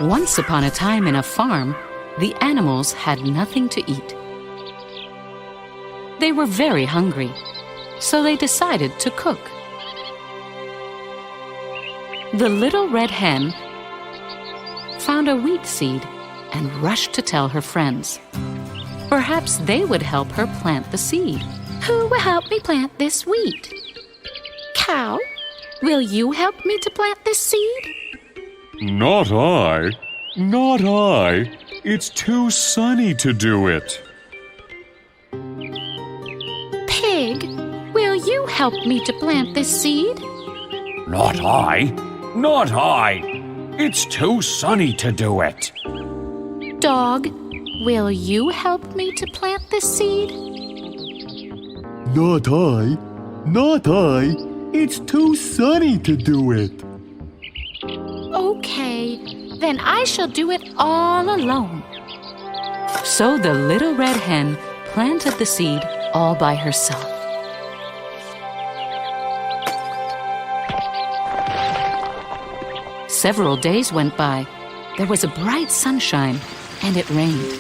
Once upon a time in a farm, the animals had nothing to eat. They were very hungry, so they decided to cook. The little red hen found a wheat seed and rushed to tell her friends. Perhaps they would help her plant the seed. Who will help me plant this wheat? Cow, will you help me to plant this seed? Not I. Not I. It's too sunny to do it. Pig, will you help me to plant this seed? Not I. Not I. It's too sunny to do it. Dog, will you help me to plant this seed? Not I. Not I. It's too sunny to do it. Okay, then I shall do it all alone. So the little red hen planted the seed all by herself. Several days went by. There was a bright sunshine, and it rained.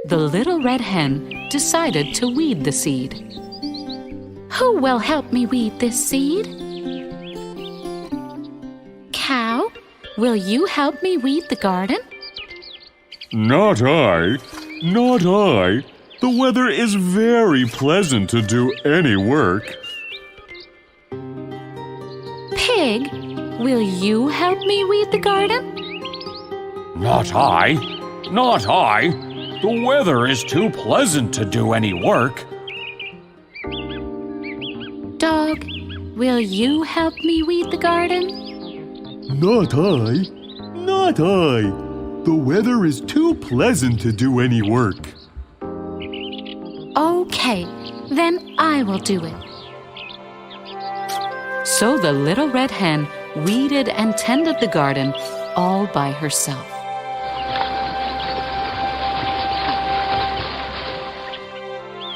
The little red hen decided to weed the seed. Who will help me weed this seed? Cow, will you help me weed the garden? Not I. Not I. The weather is very pleasant to do any work. Pig, will you help me weed the garden? Not I. Not I. The weather is too pleasant to do any work. Dog, will you help me weed the garden? Not I. Not I. The weather is too pleasant to do any work. Okay, then I will do it. So the little red hen weeded and tended the garden all by herself.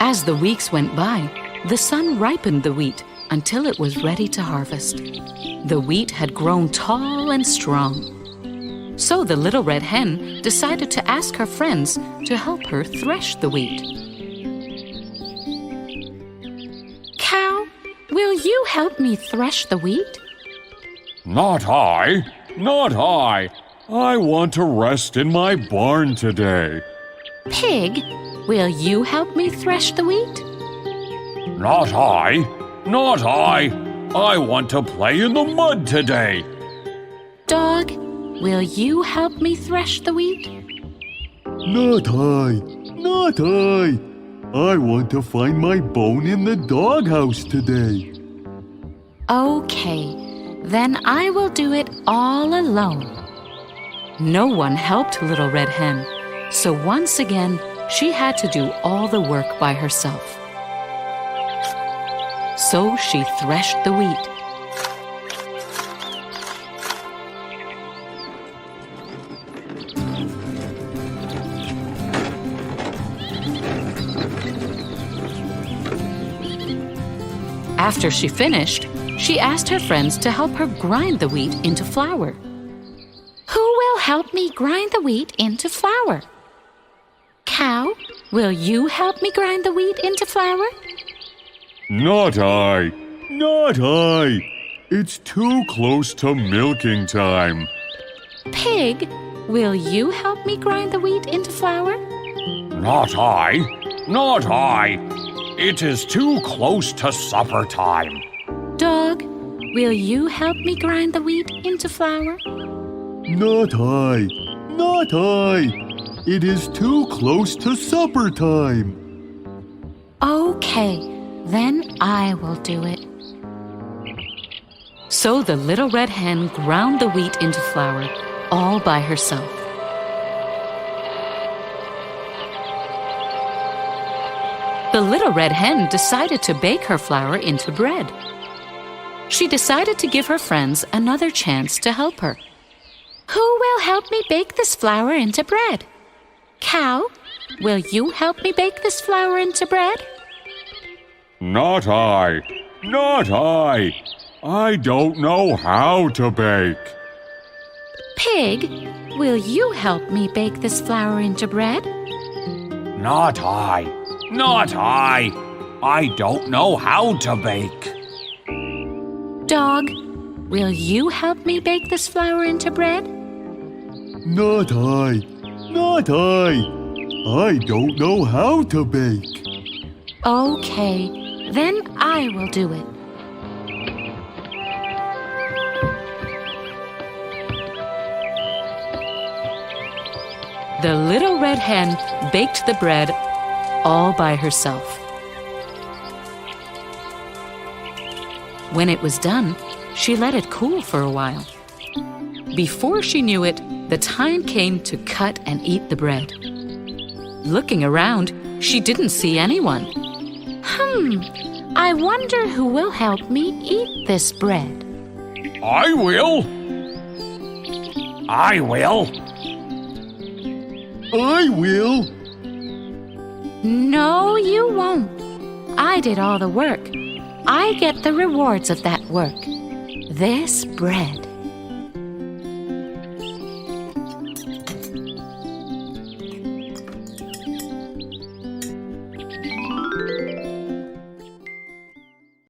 As the weeks went by, the sun ripened the wheat until it was ready to harvest. The wheat had grown tall and strong. So the little red hen decided to ask her friends to help her thresh the wheat. Cow, will you help me thresh the wheat? Not I. Not I. I want to rest in my barn today. Pig, will you help me thresh the wheat? Not I. Not I. I want to play in the mud today. Dog, will you help me thresh the wheat? Not I. Not I. I want to find my bone in the doghouse today. Okay, then I will do it all alone. No one helped Little Red Hen, so once again she had to do all the work by herself. So she threshed the wheat. After she finished, she asked her friends to help her grind the wheat into flour. Who will help me grind the wheat into flour? Cow, will you help me grind the wheat into flour? Not I. Not I. It's too close to milking time. Pig, will you help me grind the wheat into flour? Not I. Not I. It is too close to supper time. Dog, will you help me grind the wheat into flour? Not I. Not I. It is too close to supper time. Okay, then I will do it. So the little red hen ground the wheat into flour all by herself. The little red hen decided to bake her flour into bread. She decided to give her friends another chance to help her. Who will help me bake this flour into bread? Cow, will you help me bake this flour into bread? Not I. Not I. I don't know how to bake. Pig, will you help me bake this flour into bread? Not I. Not I. I don't know how to bake. Dog, will you help me bake this flour into bread? Not I. Not I. I don't know how to bake. Okay, then I will do it. The little red hen baked the bread all by herself. When it was done, she let it cool for a while. Before she knew it, the time came to cut and eat the bread. Looking around, she didn't see anyone. I wonder who will help me eat this bread. I will. I will. I will. No, you won't. I did all the work. I get the rewards of that work. This bread.